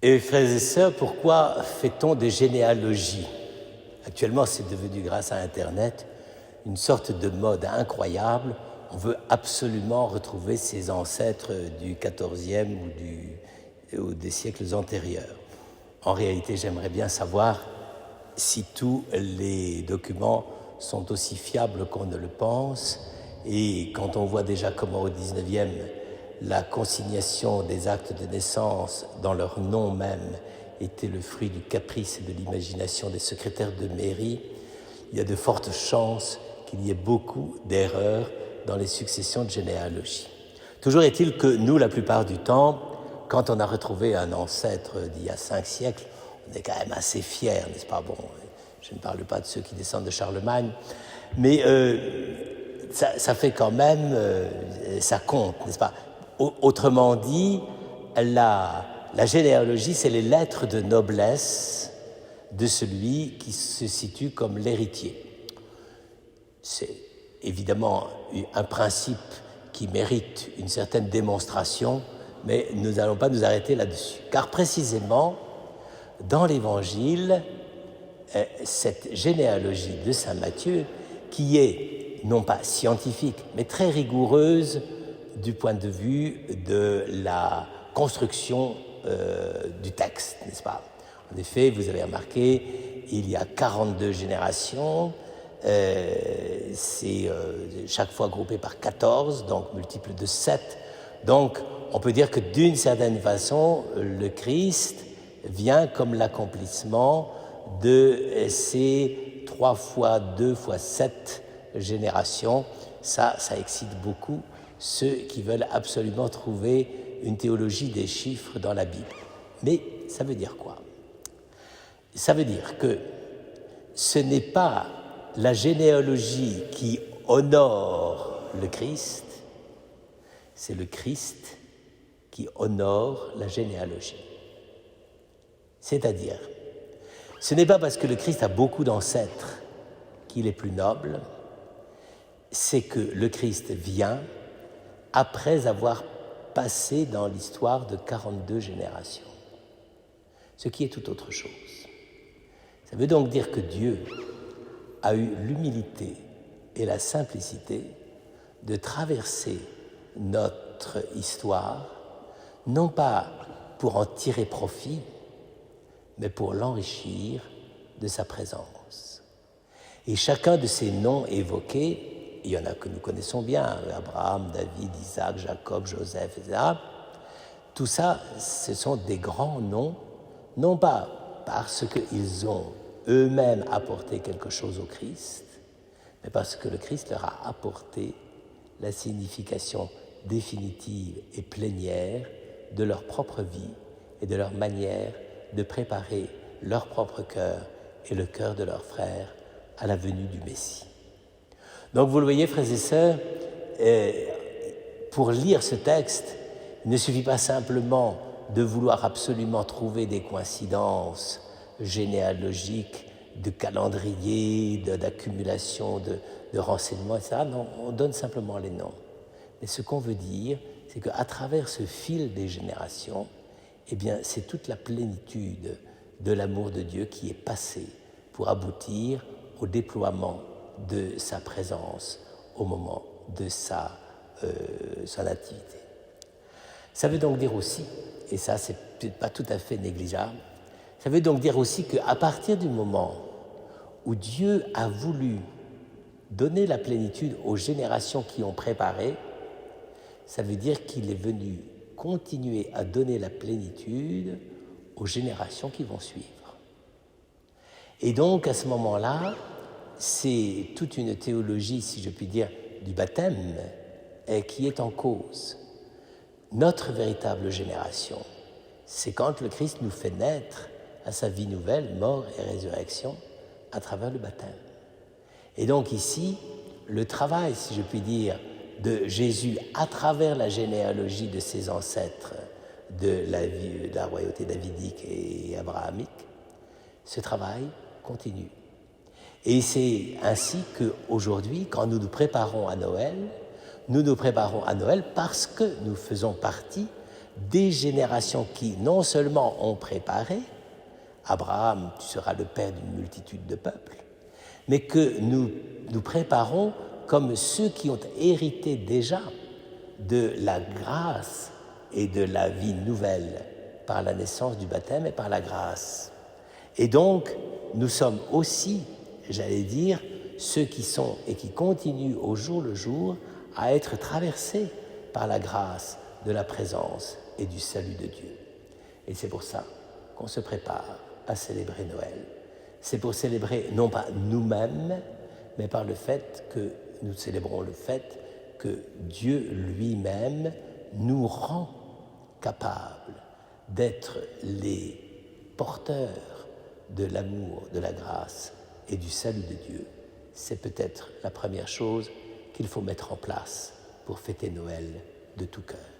Et frères et sœurs, pourquoi fait-on des généalogies? Actuellement, c'est devenu, grâce à Internet, une sorte de mode incroyable. On veut absolument retrouver ses ancêtres du XIVe ou des siècles antérieurs. En réalité, j'aimerais bien savoir si tous les documents sont aussi fiables qu'on ne le pense. Et quand on voit déjà comment au XIXe, la consignation des actes de naissance dans leur nom même était le fruit du caprice et de l'imagination des secrétaires de mairie, il y a de fortes chances qu'il y ait beaucoup d'erreurs dans les successions de généalogie. Toujours est-il que nous, la plupart du temps, quand on a retrouvé un ancêtre d'il y a 5 siècles, on est quand même assez fiers, n'est-ce pas? Bon, je ne parle pas de ceux qui descendent de Charlemagne, mais ça fait quand même, ça compte, n'est-ce pas? Autrement dit, la généalogie, c'est les lettres de noblesse de celui qui se situe comme l'héritier. C'est évidemment un principe qui mérite une certaine démonstration, mais nous n'allons pas nous arrêter là-dessus. Car précisément, dans l'Évangile, cette généalogie de saint Matthieu, qui est non pas scientifique, mais très rigoureuse du point de vue de la construction du texte, n'est-ce pas? En effet, vous avez remarqué, il y a 42 générations, c'est chaque fois groupé par 14, donc multiple de 7. Donc, on peut dire que d'une certaine façon, le Christ vient comme l'accomplissement de ces 3 fois 2 fois 7 générations. Ça excite beaucoup ceux qui veulent absolument trouver une théologie des chiffres dans la Bible. Mais ça veut dire quoi? Ça veut dire que ce n'est pas la généalogie qui honore le Christ, c'est le Christ qui honore la généalogie. C'est-à-dire, ce n'est pas parce que le Christ a beaucoup d'ancêtres qu'il est plus noble, c'est que le Christ vient après avoir passé dans l'histoire de 42 générations, ce qui est tout autre chose. Ça veut donc dire que Dieu a eu l'humilité et la simplicité de traverser notre histoire, non pas pour en tirer profit, mais pour l'enrichir de sa présence. Et chacun de ces noms évoqués, il y en a que nous connaissons bien, Abraham, David, Isaac, Jacob, Joseph, etc. Tout ça, ce sont des grands noms, non pas parce qu'ils ont eux-mêmes apporté quelque chose au Christ, mais parce que le Christ leur a apporté la signification définitive et plénière de leur propre vie et de leur manière de préparer leur propre cœur et le cœur de leurs frères à la venue du Messie. Donc vous le voyez, frères et sœurs, pour lire ce texte, il ne suffit pas simplement de vouloir absolument trouver des coïncidences généalogiques, de calendrier, d'accumulation de renseignements, etc. Non, on donne simplement les noms. Mais ce qu'on veut dire, c'est qu'à travers ce fil des générations, eh bien, c'est toute la plénitude de l'amour de Dieu qui est passée pour aboutir au déploiement de sa présence au moment de sa nativité. Ça veut donc dire aussi, et ça c'est peut-être pas tout à fait négligeable, ça veut donc dire aussi qu'à partir du moment où Dieu a voulu donner la plénitude aux générations qui ont préparé, ça veut dire qu'il est venu continuer à donner la plénitude aux générations qui vont suivre. Et donc à ce moment-là, c'est toute une théologie, si je puis dire, du baptême qui est en cause. Notre véritable génération, c'est quand le Christ nous fait naître à sa vie nouvelle, mort et résurrection, à travers le baptême. Et donc ici, le travail, si je puis dire, de Jésus à travers la généalogie de ses ancêtres de la royauté davidique et abrahamique, ce travail continue. Et c'est ainsi qu'aujourd'hui, quand nous nous préparons à Noël, nous nous préparons à Noël parce que nous faisons partie des générations qui non seulement ont préparé, Abraham, tu seras le père d'une multitude de peuples, mais que nous préparons comme ceux qui ont hérité déjà de la grâce et de la vie nouvelle par la naissance du baptême et par la grâce. Et donc, nous sommes aussi, j'allais dire, ceux qui sont et qui continuent au jour le jour à être traversés par la grâce de la présence et du salut de Dieu. Et c'est pour ça qu'on se prépare à célébrer Noël. C'est pour célébrer non pas nous-mêmes, mais par le fait que nous célébrons le fait que Dieu lui-même nous rend capables d'être les porteurs de l'amour, de la grâce et du salut de Dieu. C'est peut-être la première chose qu'il faut mettre en place pour fêter Noël de tout cœur.